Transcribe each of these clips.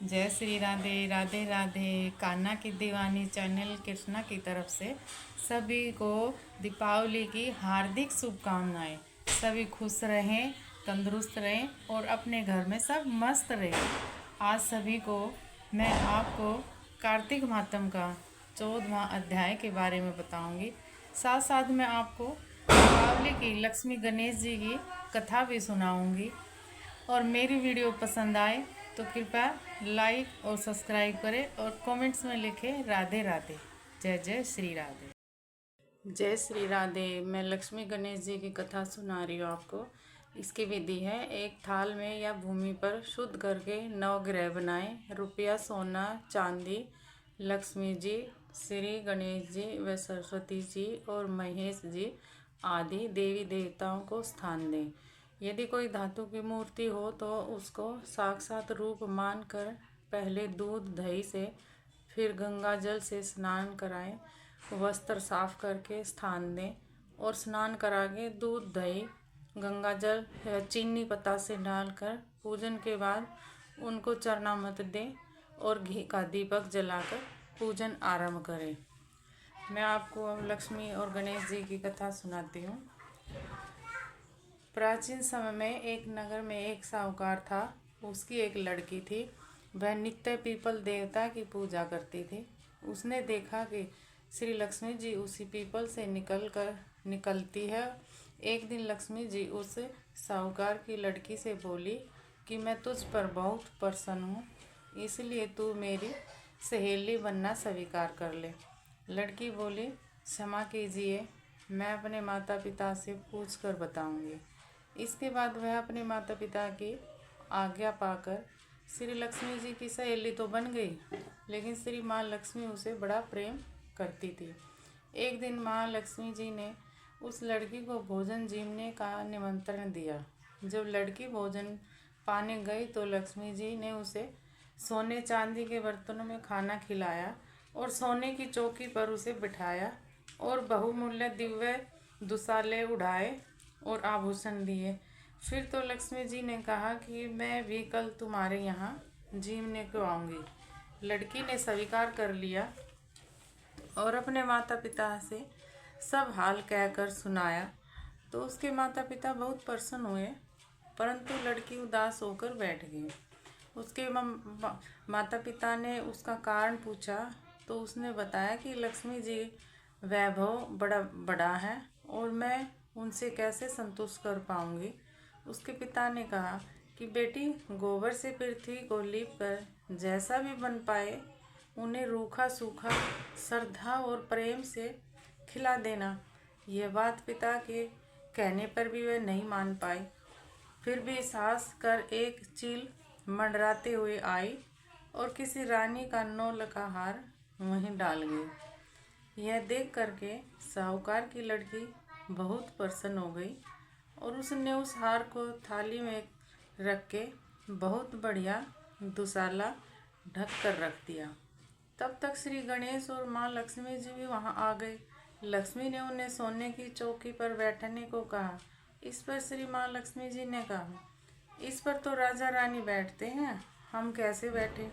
जय श्री राधे राधे राधे। कान्हा की दीवानी चैनल कृष्णा की तरफ से सभी को दीपावली की हार्दिक शुभकामनाएं। सभी खुश रहें, तंदुरुस्त रहें और अपने घर में सब मस्त रहें। आज सभी को मैं आपको कार्तिक मातम का 14वां अध्याय के बारे में बताऊंगी। साथ साथ मैं आपको दीपावली की लक्ष्मी गणेश जी की कथा भी सुनाऊंगी। और मेरी वीडियो पसंद आए तो कृपया लाइक और सब्सक्राइब करें और कमेंट्स में लिखें राधे राधे। जय जय श्री राधे। जय श्री राधे। मैं लक्ष्मी गणेश जी की कथा सुना रही हूँ आपको। इसकी विधि है, एक थाल में या भूमि पर शुद्ध करके 9 ग्रह बनाएं। रुपया, सोना, चांदी, लक्ष्मी जी, श्री गणेश जी व सरस्वती जी और महेश जी आदि देवी देवताओं को स्थान दें। यदि कोई धातु की मूर्ति हो तो उसको साक्षात रूप मानकर पहले दूध दही से, फिर गंगा जल से स्नान कराएं। वस्त्र साफ करके स्थान दें और स्नान करा के दूध दही गंगा जल या चीनी पत्ता से डालकर पूजन के बाद उनको चरणामृत दें और घी का दीपक जलाकर पूजन आरंभ करें। मैं आपको अब लक्ष्मी और गणेश जी की कथा सुनाती हूँ। प्राचीन समय में एक नगर में एक साहूकार था। उसकी एक लड़की थी। वह नित्य पीपल देवता की पूजा करती थी। उसने देखा कि श्री लक्ष्मी जी उसी पीपल से निकलती है। एक दिन लक्ष्मी जी उस साहूकार की लड़की से बोली कि मैं तुझ पर बहुत प्रसन्न हूँ, इसलिए तू मेरी सहेली बनना स्वीकार कर ले। लड़की बोली, क्षमा कीजिए, मैं अपने माता पिता से पूछ कर बताऊंगी। इसके बाद वह अपने माता पिता की आज्ञा पाकर श्री लक्ष्मी जी की सहेली तो बन गई, लेकिन श्री माँ लक्ष्मी उसे बड़ा प्रेम करती थी। एक दिन माँ लक्ष्मी जी ने उस लड़की को भोजन जीवने का निमंत्रण दिया। जब लड़की भोजन पाने गई तो लक्ष्मी जी ने उसे सोने चांदी के बर्तनों में खाना खिलाया और सोने की चौकी पर उसे बिठाया और बहुमूल्य दिव्य दुशाले उड़ाए और आभूषण दिए। फिर तो लक्ष्मी जी ने कहा कि मैं भी कल तुम्हारे यहाँ जीवने को आऊँगी। लड़की ने स्वीकार कर लिया और अपने माता पिता से सब हाल कहकर सुनाया। तो उसके माता पिता बहुत प्रसन्न हुए, परंतु लड़की उदास होकर बैठ गई। उसके माता पिता ने उसका कारण पूछा तो उसने बताया कि लक्ष्मी जी वैभव बड़ा बड़ा है और मैं उनसे कैसे संतुष्ट कर पाऊंगी। उसके पिता ने कहा कि बेटी, गोबर से पृथ्वी को लीप कर जैसा भी बन पाए उन्हें रूखा सूखा श्रद्धा और प्रेम से खिला देना। यह बात पिता के कहने पर भी वह नहीं मान पाई। फिर भी साहस कर एक चील मंडराते हुए आई और किसी रानी का 9 लखा हार वहीं डाल गई। यह देख करके साहूकार की लड़की बहुत प्रसन्न हो गई और उसने उस हार को थाली में रख के बहुत बढ़िया दुशाला ढक कर रख दिया। तब तक श्री गणेश और माँ लक्ष्मी जी भी वहाँ आ गए। लक्ष्मी ने उन्हें सोने की चौकी पर बैठने को कहा। इस पर श्री माँ लक्ष्मी जी ने कहा, इस पर तो राजा रानी बैठते हैं, हम कैसे बैठे।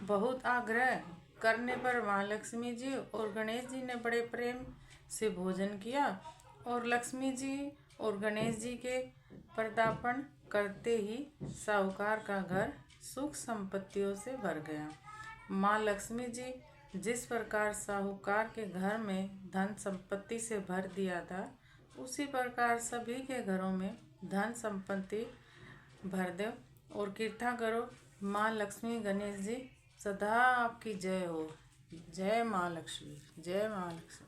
बहुत आग्रह करने पर माँ लक्ष्मी जी और गणेश जी ने बड़े प्रेम से भोजन किया और लक्ष्मी जी और गणेश जी के पदार्पण करते ही साहूकार का घर सुख संपत्तियों से भर गया। माँ लक्ष्मी जी जिस प्रकार साहूकार के घर में धन संपत्ति से भर दिया था, उसी प्रकार सभी के घरों में धन संपत्ति भर दो और कीर्तन करो। माँ लक्ष्मी गणेश जी सदा आपकी जय हो। जय माँ लक्ष्मी, जय माँ लक्ष्मी।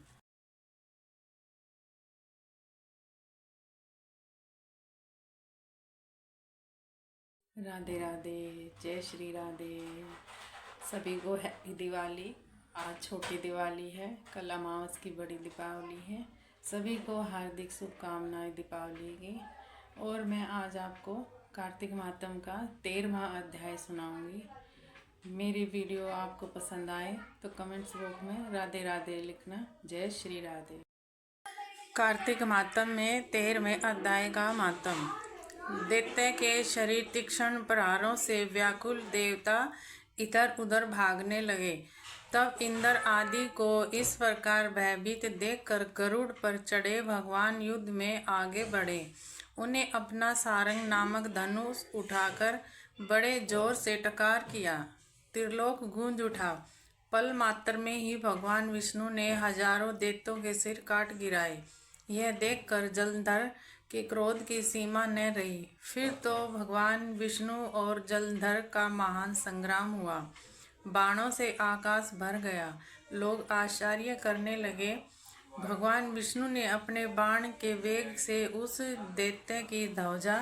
राधे राधे। जय श्री राधे। सभी को हैप्पी दिवाली। आज छोटी दिवाली है, कल अमावस की बड़ी दीपावली है। सभी को हार्दिक शुभकामनाएं दीपावली की। और मैं आज आपको कार्तिक मातम का 13वां अध्याय सुनाऊंगी। मेरी वीडियो आपको पसंद आए तो कमेंट्स बॉक्स में राधे राधे लिखना। जय श्री राधे। कार्तिक मातम में 13वें अध्याय का मातम। दैत्य के शरीर तीक्ष्ण प्रहारों से व्याकुल देवता इधर उधर भागने लगे। तब इंद्र आदि को इस प्रकार भयभीत देखकर गरुड़ पर चढ़े भगवान युद्ध में आगे बढ़े। उन्हें अपना सारंग नामक धनुष उठाकर बड़े जोर से टकार किया। त्रिलोक गूंज उठा। पल मात्र में ही भगवान विष्णु ने हजारों दैत्यों के सिर काट गिराए। यह देखकर जलंधर के क्रोध की सीमा न रही। फिर तो भगवान विष्णु और जलंधर का महान संग्राम हुआ। बाणों से आकाश भर गया। लोग आश्चर्य करने लगे। भगवान विष्णु ने अपने बाण के वेग से उस दैत्य की ध्वजा,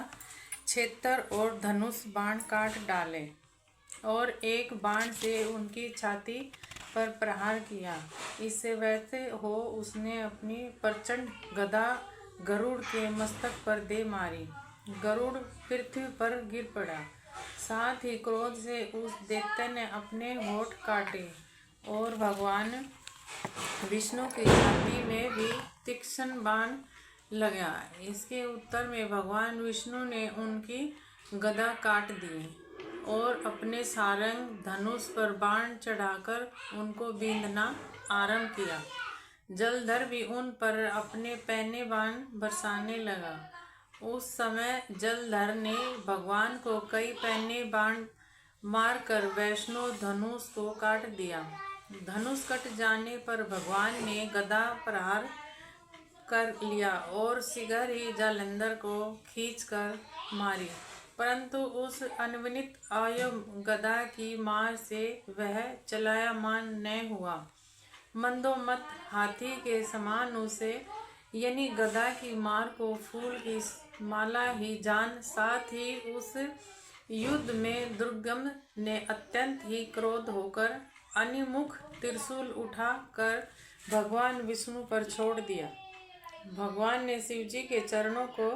क्षेत्र और धनुष बाण काट डाले और एक बाण से उनकी छाती पर प्रहार किया। इससे वैसे हो उसने अपनी प्रचंड गदा गरुड़ के मस्तक पर दे मारी। गरुड़ पृथ्वी पर गिर पड़ा। साथ ही क्रोध से उस दैत्य ने अपने होठ काटे और भगवान विष्णु की छाती में भी तीक्ष्ण बाण लगा। इसके उत्तर में भगवान विष्णु ने उनकी गदा काट दी और अपने सारंग धनुष पर बाण चढ़ाकर उनको बींधना आरंभ किया। जलंधर भी उन पर अपने पैने बाण बरसाने लगा। उस समय जलंधर ने भगवान को कई पैने बाण मारकर वैष्णव धनुष को काट दिया। धनुष कट जाने पर भगवान ने गदा प्रहार कर लिया और शीघ्र ही जलंधर को खींचकर मारी, परंतु उस अनवनित आयु गदा की मार से वह चलायमान न हुआ। मंदोमत हाथी के समान उसे यानी गदा की मार को फूल की माला ही जान। साथ ही उस युद्ध में दुर्गम ने अत्यंत ही क्रोध होकर अनिमुख त्रिशूल उठा कर भगवान विष्णु पर छोड़ दिया। भगवान ने शिवजी के चरणों को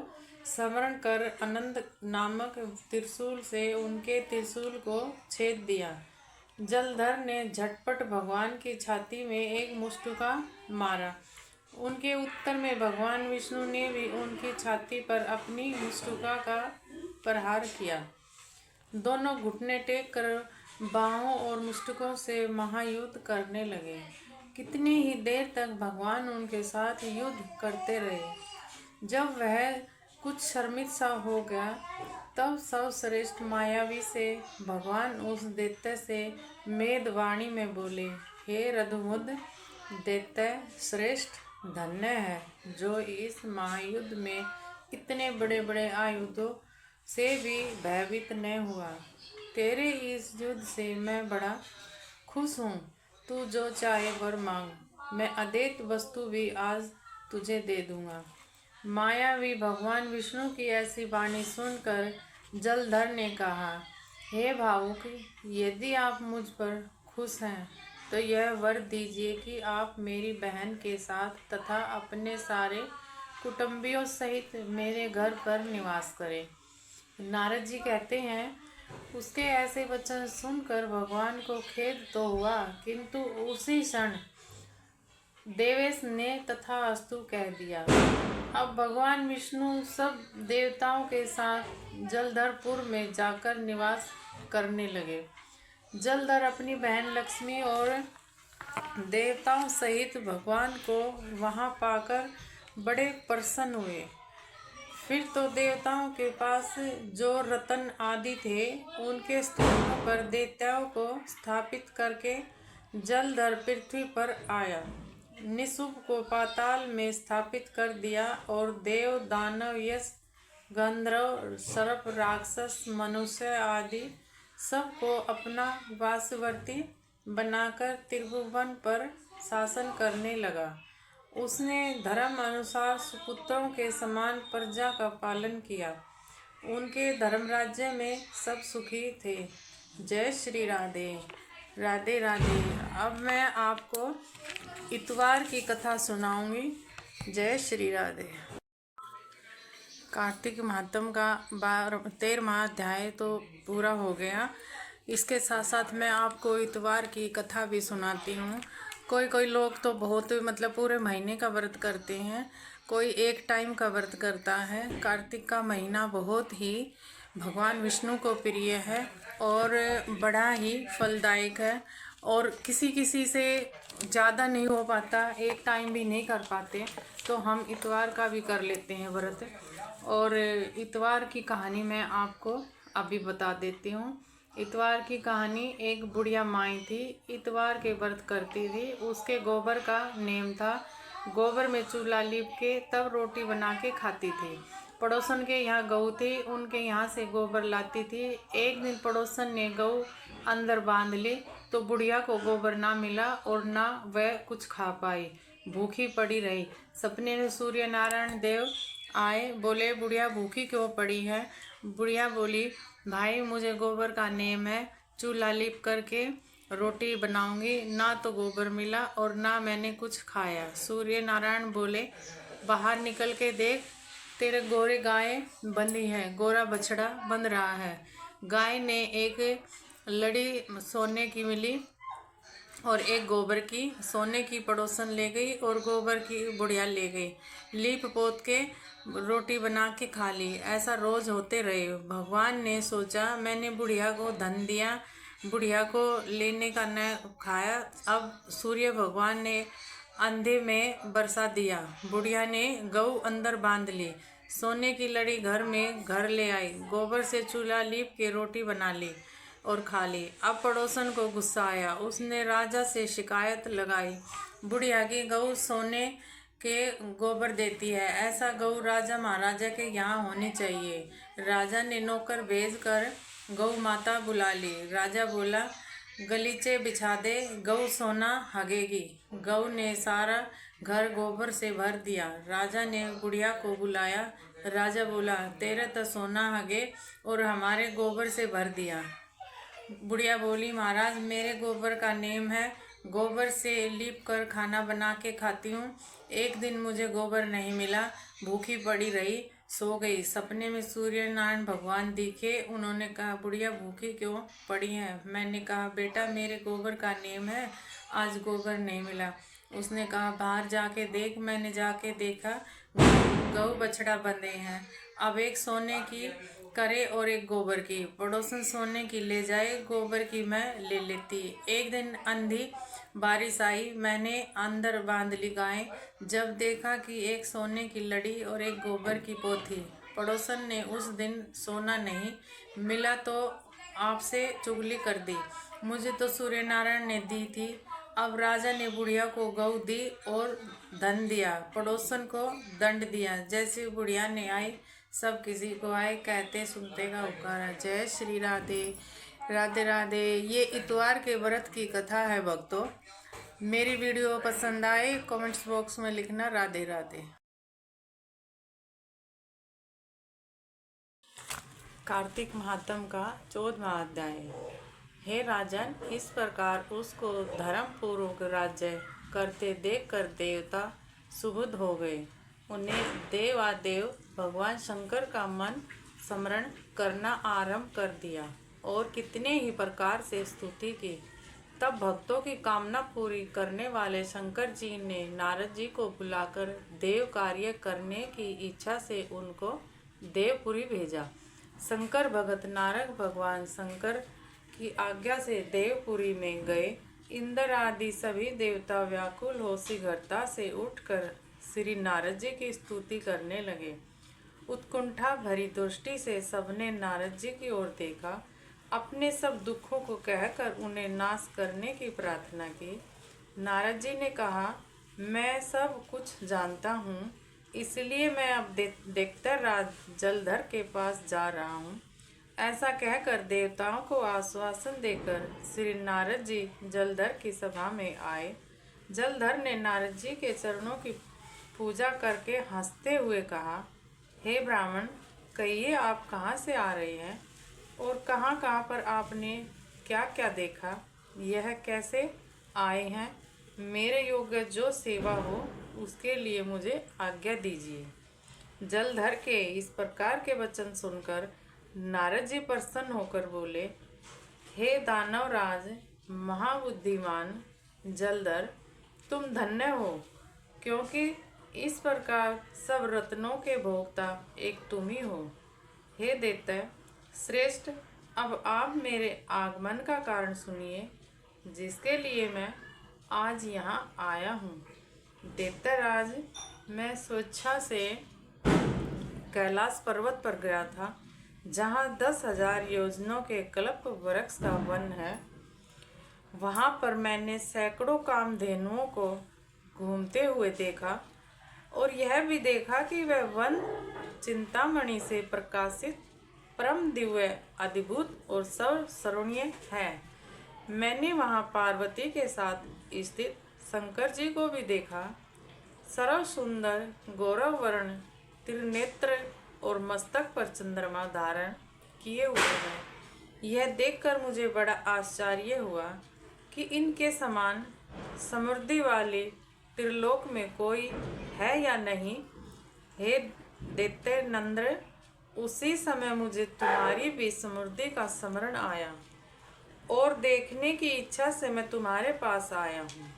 स्मरण कर आनंद नामक त्रिशूल से उनके त्रिशूल को छेद दिया। जलंधर ने झटपट भगवान की छाती में एक मुष्टिका मारा। उनके उत्तर में भगवान विष्णु ने भी उनकी छाती पर अपनी मुष्टिका का प्रहार किया। दोनों घुटने टेक कर बाहों और मुष्टिकों से महायुद्ध करने लगे। कितनी ही देर तक भगवान उनके साथ युद्ध करते रहे। जब वह कुछ शर्मित सा हो गया तब सर्वश्रेष्ठ मायावी से भगवान उस दैत्य से मेदवाणी में बोले, हे रघुमुद दैत्य श्रेष्ठ, धन्य है जो इस महायुद्ध में इतने बड़े बड़े आयुधों से भी भयभीत न हुआ। तेरे इस युद्ध से मैं बड़ा खुश हूँ। तू जो चाहे वर मांग, मैं अद्वैत वस्तु भी आज तुझे दे दूंगा। मायावी भगवान विष्णु की ऐसी वाणी सुनकर जलंधर ने कहा, हे भावुक, यदि आप मुझ पर खुश हैं तो यह वर दीजिए कि आप मेरी बहन के साथ तथा अपने सारे कुटुंबियों सहित मेरे घर पर निवास करें। नारद जी कहते हैं, उसके ऐसे वचन सुनकर भगवान को खेद तो हुआ, किंतु उसी क्षण देवेश ने तथास्तु कह दिया। अब भगवान विष्णु सब देवताओं के साथ जलंधरपुर में जाकर निवास करने लगे। जलंधर अपनी बहन लक्ष्मी और देवताओं सहित भगवान को वहां पाकर बड़े प्रसन्न हुए। फिर तो देवताओं के पास जो रत्न आदि थे उनके स्तूपों पर दैत्यों को स्थापित करके जलंधर पृथ्वी पर आया। निशुंभ को पाताल में स्थापित कर दिया और देव दानव यक्ष गंधर्व सर्प राक्षस मनुष्य आदि सबको अपना वासवर्ती बनाकर त्रिभुवन पर शासन करने लगा। उसने धर्म अनुसार सुपुत्रों के समान प्रजा का पालन किया। उनके धर्म राज्य में सब सुखी थे। जय श्री राधे। राधे राधे। अब मैं आपको इतवार की कथा सुनाऊंगी। जय श्री राधे। कार्तिक महात्म का 13वां अध्याय तो पूरा हो गया। इसके साथ साथ मैं आपको इतवार की कथा भी सुनाती हूँ। कोई कोई लोग तो बहुत पूरे महीने का व्रत करते हैं, कोई एक टाइम का व्रत करता है। कार्तिक का महीना बहुत ही भगवान विष्णु को प्रिय है और बड़ा ही फलदायक है, और किसी किसी से ज़्यादा नहीं हो पाता, एक टाइम भी नहीं कर पाते, तो हम इतवार का भी कर लेते हैं व्रत। और इतवार की कहानी मैं आपको अभी बता देती हूँ। इतवार की कहानी, एक बुढ़िया माई थी, इतवार के व्रत करती थी। उसके गोबर का नेम था, गोबर में चूल्हा लीप के तब रोटी बना के खाती थी। पड़ोसन के यहाँ गऊ थी, उनके यहाँ से गोबर लाती थी। एक दिन पड़ोसन ने गऊ अंदर बांध ली तो बुढ़िया को गोबर ना मिला और ना वह कुछ खा पाई, भूखी पड़ी रही। सपने में सूर्य नारायण देव आए, बोले बुढ़िया भूखी क्यों पड़ी है। बुढ़िया बोली, भाई मुझे गोबर का नेम है, चूल्हा लीप करके रोटी बनाऊंगी, ना तो गोबर मिला और ना मैंने कुछ खाया। सूर्य नारायण बोले, बाहर निकल के देख, तेरे गोरे गाय बंधी है, गोरा बछड़ा बंध रहा है। गाय ने एक लड़ी सोने की मिली और एक गोबर की। सोने की पड़ोसन ले गई और गोबर की बुढ़िया ले गई। लीप पोत के रोटी बना के खा ली। ऐसा रोज होते रहे। भगवान ने सोचा, मैंने बुढ़िया को धन दिया, बुढ़िया को लेने का न खाया। अब सूर्य भगवान ने अंधे में बरसा दिया। बुढ़िया ने गऊ अंदर बांध ली, सोने की लड़ी घर ले आई, गोबर से चूल्हा लीप के रोटी बना ली और खा ली। अब पड़ोसन को गुस्सा आया, उसने राजा से शिकायत लगाई, बुढ़िया की गऊ सोने के गोबर देती है, ऐसा गऊ राजा महाराजा के यहाँ होनी चाहिए। राजा ने नौकर भेजकर गऊ माता बुला ली। राजा बोला, गलीचे बिछा दे, गऊ सोना हगेगी। गऊ ने सारा घर गोबर से भर दिया। राजा ने बुढ़िया को बुलाया। राजा बोला, तेरे तो सोना हगे और हमारे गोबर से भर दिया। बुढ़िया बोली, महाराज मेरे गोबर का नेम है, गोबर से लीप कर खाना बना के खाती हूँ। एक दिन मुझे गोबर नहीं मिला, भूखी पड़ी रही, सो गई। सपने में सूर्य नारायण भगवान दिखे। उन्होंने कहा, बुढ़िया भूखी क्यों पड़ी है। मैंने कहा, बेटा मेरे गोबर का नेम है, आज गोबर नहीं मिला। उसने कहा, बाहर जाके देख। मैंने जाके देखा, गऊ बछड़ा बंधे हैं। अब एक सोने की करे और एक गोबर की। पड़ोसन सोने की ले जाए, गोबर की मैं ले लेती। एक दिन अंधी बारिश आई, मैंने अंदर बांध ली गाय। जब देखा कि एक सोने की लड़ी और एक गोबर की पोथी। पड़ोसन ने उस दिन सोना नहीं मिला तो आपसे चुगली कर दी, मुझे तो सूर्य नारायण ने दी थी। अब राजा ने बुढ़िया को गऊ दी और धन दिया, पड़ोसन को दंड दिया। जैसे बुढ़िया ने आई, सब किसी को आए, कहते सुनते का उपकार है। जय श्री राधे राधे राधे। ये इतवार के व्रत की कथा है भक्तों। मेरी वीडियो पसंद आए कमेंट्स बॉक्स में लिखना राधे राधे। कार्तिक महात्म का 14वां अध्याय। हे राजन, इस प्रकार उसको धर्म पूर्वक राज्य करते देख कर देवता सुबुद्ध हो गए। उन्हें देवादेव भगवान शंकर का मन स्मरण करना आरंभ कर दिया और कितने ही प्रकार से स्तुति की। तब भक्तों की कामना पूरी करने वाले शंकर जी ने नारद जी को बुलाकर देव कार्य करने की इच्छा से उनको देवपुरी भेजा। शंकर भगत नारद भगवान शंकर की आज्ञा से देवपुरी में गए। इंद्र आदि सभी देवता व्याकुल हो शीघ्रता से उठकर श्री नारद जी की स्तुति करने लगे। उत्कंठा भरी दृष्टि से सबने नारद जी की ओर देखा, अपने सब दुखों को कहकर उन्हें नाश करने की प्रार्थना की। नारद जी ने कहा, मैं सब कुछ जानता हूँ, इसलिए मैं अब देखता राज जलधर के पास जा रहा हूँ। ऐसा कहकर देवताओं को आश्वासन देकर श्री नारद जी जलधर की सभा में आए। जलधर ने नारद जी के चरणों की पूजा करके हंसते हुए कहा, हे ब्राह्मण, कहिए आप कहाँ से आ रहे हैं और कहाँ कहाँ पर आपने क्या क्या देखा, यह कैसे आए हैं। मेरे योग्य जो सेवा हो उसके लिए मुझे आज्ञा दीजिए। जलधर के इस प्रकार के वचन सुनकर नारद जी प्रसन्न होकर बोले, हे दानवराज महाबुद्धिमान जलधर, तुम धन्य हो, क्योंकि इस प्रकार सब रत्नों के भोक्ता एक तुम ही हो। हे दैत्य श्रेष्ठ, अब आप मेरे आगमन का कारण सुनिए, जिसके लिए मैं आज यहाँ आया हूँ। दैत्यराज, मैं स्वेच्छा से कैलाश पर्वत पर गया था, जहाँ 10,000 योजनों के कल्प वृक्ष का वन है। वहाँ पर मैंने सैकड़ों कामधेनुओं को घूमते हुए देखा, और यह भी देखा कि वह वन चिंतामणि से प्रकाशित परम दिव्य, अद्भुत और सर्वसर्वणीय है। मैंने वहाँ पार्वती के साथ स्थित शंकर जी को भी देखा। सर्व सुंदर गौरव वर्ण त्रिनेत्र और मस्तक पर चंद्रमा धारण किए हुए हैं। यह देखकर मुझे बड़ा आश्चर्य हुआ कि इनके समान समृद्धि वाले त्रिलोक में कोई है या नहीं। हे दैत्य नंद्र, उसी समय मुझे तुम्हारी भी समृद्धि का स्मरण आया, और देखने की इच्छा से मैं तुम्हारे पास आया हूँ।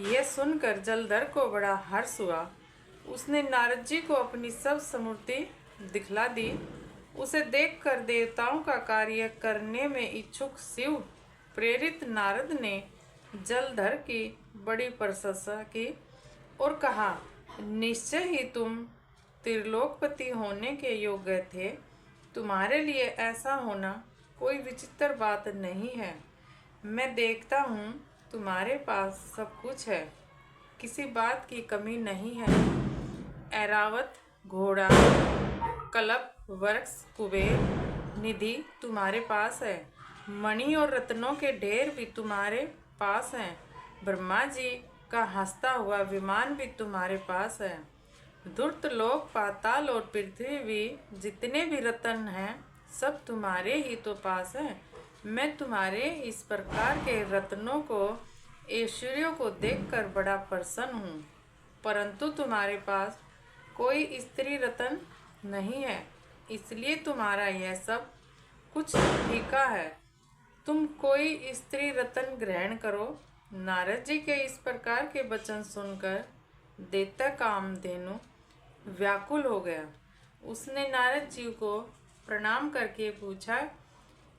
यह सुनकर जलधर को बड़ा हर्ष हुआ। उसने नारद जी को अपनी सब समृद्धि दिखला दी। उसे देखकर देवताओं का कार्य करने में इच्छुक शिव प्रेरित नारद ने जलधर की बड़ी प्रशंसा की और कहा, निश्चय ही तुम त्रिलोकपति होने के योग्य थे। तुम्हारे लिए ऐसा होना कोई विचित्र बात नहीं है। मैं देखता हूँ तुम्हारे पास सब कुछ है, किसी बात की कमी नहीं है। ऐरावत, घोड़ा, कल्प वृक्ष, कुबेर, निधि तुम्हारे पास है। मणि और रत्नों के ढेर भी तुम्हारे पास हैं। ब्रह्मा जी का हंसता हुआ विमान भी तुम्हारे पास है। धूर्त लोक, पाताल और पृथ्वी भी जितने भी रत्न हैं, सब तुम्हारे ही तो पास हैं। मैं तुम्हारे इस प्रकार के रत्नों को, ऐश्वर्यों को देखकर बड़ा प्रसन्न हूँ, परंतु तुम्हारे पास कोई स्त्री रत्न नहीं है, इसलिए तुम्हारा यह सब कुछ फीका है। तुम कोई स्त्री रत्न ग्रहण करो। नारद जी के इस प्रकार के वचन सुनकर दैत्य कामधेनु व्याकुल हो गया। उसने नारद जी को प्रणाम करके पूछा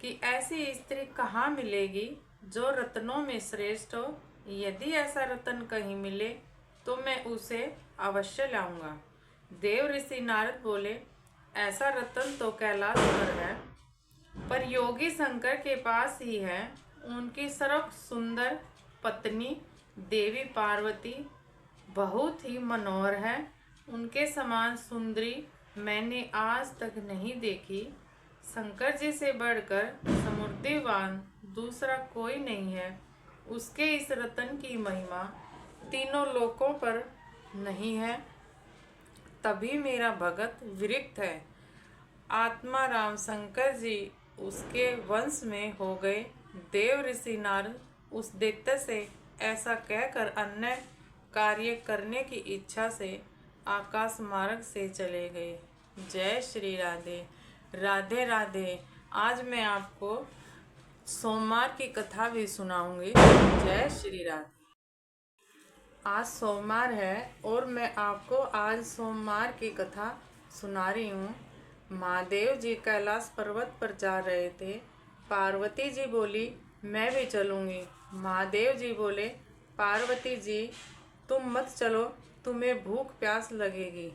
कि ऐसी स्त्री कहाँ मिलेगी जो रत्नों में श्रेष्ठ हो। यदि ऐसा रत्न कहीं मिले तो मैं उसे अवश्य लाऊंगा। देव ऋषि नारद बोले, ऐसा रत्न तो कैलाश पर है, पर योगी शंकर के पास ही है। उनकी सर्व सुंदर पत्नी देवी पार्वती बहुत ही मनोहर है। उनके समान सुंदरी मैंने आज तक नहीं देखी। शंकर जी से बढ़कर समृद्धिवान दूसरा कोई नहीं है। उसके इस रतन की महिमा तीनों लोकों पर नहीं है। तभी मेरा भगत विरक्त है। आत्मा राम शंकर जी उसके वंश में हो गए। देव ऋषि नारद उस दैत्य से ऐसा कहकर अन्य कार्य करने की इच्छा से आकाश मार्ग से चले गए। जय श्री राधे। राधे राधे। आज मैं आपको सोमवार की कथा भी सुनाऊंगी। जय श्री राधे। आज सोमवार है और मैं आपको आज सोमवार की कथा सुना रही हूँ। महादेव जी कैलाश पर्वत पर जा रहे थे। पार्वती जी बोली, मैं भी चलूँगी। महादेव जी बोले, पार्वती जी तुम मत चलो, तुम्हें भूख प्यास लगेगी।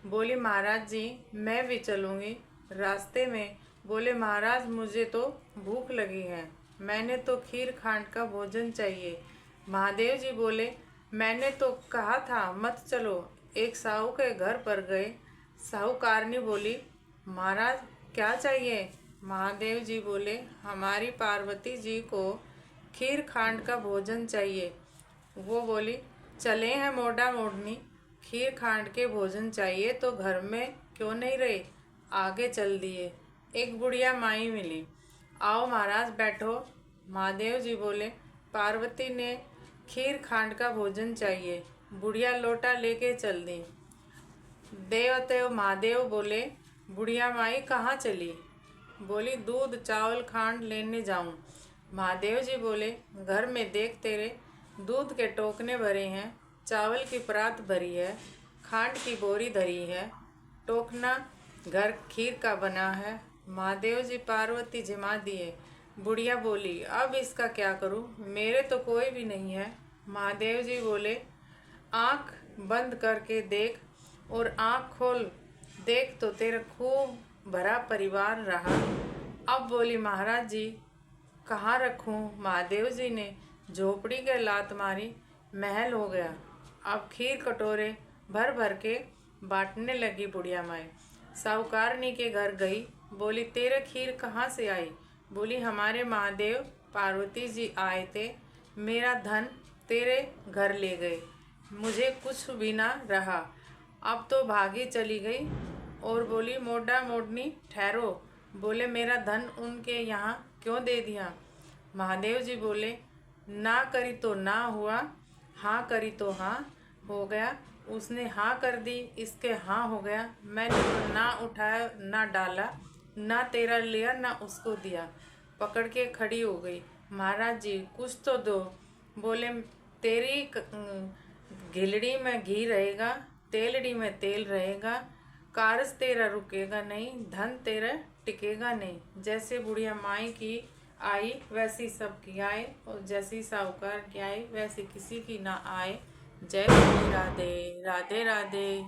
बोली, महाराज जी मैं भी चलूँगी। रास्ते में बोले, महाराज मुझे तो भूख लगी है, मैंने तो खीर खांड का भोजन चाहिए। महादेव जी बोले, मैंने तो कहा था मत चलो। एक साहू के घर पर गए। साहूकारनी बोली, महाराज क्या चाहिए। महादेव जी बोले, हमारी पार्वती जी को खीर खांड का भोजन चाहिए। वो बोली, चले हैं मोड़ा मोड़नी, खीर खांड के भोजन चाहिए तो घर में क्यों नहीं रहे। आगे चल दिए। एक बुढ़िया माई मिली। आओ महाराज बैठो। महादेव जी बोले, पार्वती ने खीर खांड का भोजन चाहिए। बुढ़िया लोटा लेके चल दी। देवदेव महादेव बोले, बुढ़िया माई कहाँ चली। बोली, दूध चावल खांड लेने जाऊं। महादेव जी बोले, घर में देख तेरे दूध के टोकने भरे हैं, चावल की परात भरी है, खांड की बोरी धरी है, टोकना घर खीर का बना है। महादेव जी पार्वती जिमा दिए। बुढ़िया बोली, अब इसका क्या करूं, मेरे तो कोई भी नहीं है। महादेव जी बोले, आँख बंद करके देख और आँख खोल देख तो तेरा खूब भरा परिवार रहा। अब बोली, महाराज जी कहाँ रखूं? महादेव जी ने झोपड़ी के लात मारी, महल हो गया। अब खीर कटोरे भर भर के बांटने लगी बुढ़िया माई। साहूकारनी के घर गई, बोली, तेरे खीर कहाँ से आई? बोली, हमारे महादेव पार्वती जी आए थे, मेरा धन तेरे घर ले गए, मुझे कुछ भी ना रहा, अब तो भागी चली गई। और बोली, मोटा मोडनी ठहरो। बोले, मेरा धन उनके यहाँ क्यों दे दिया? महादेव जी बोले, ना करी तो ना हुआ, हाँ करी तो हाँ हो गया। उसने हाँ कर दी, इसके हाँ हो गया। मैंने तो ना उठाया ना डाला, ना तेरा लिया ना उसको दिया। पकड़ के खड़ी हो गई। महाराज जी कुछ तो दो। बोले, तेरी घिलड़ी में घी रहेगा, तेलड़ी में तेल रहेगा, कारज तेरा रुकेगा नहीं, धन तेरा टिकेगा नहीं। जैसे बुढ़िया माई की आई वैसी सबकी आए, और जैसी साहूकार की आई वैसी किसी की ना आए। जय श्री राधे राधे राधे।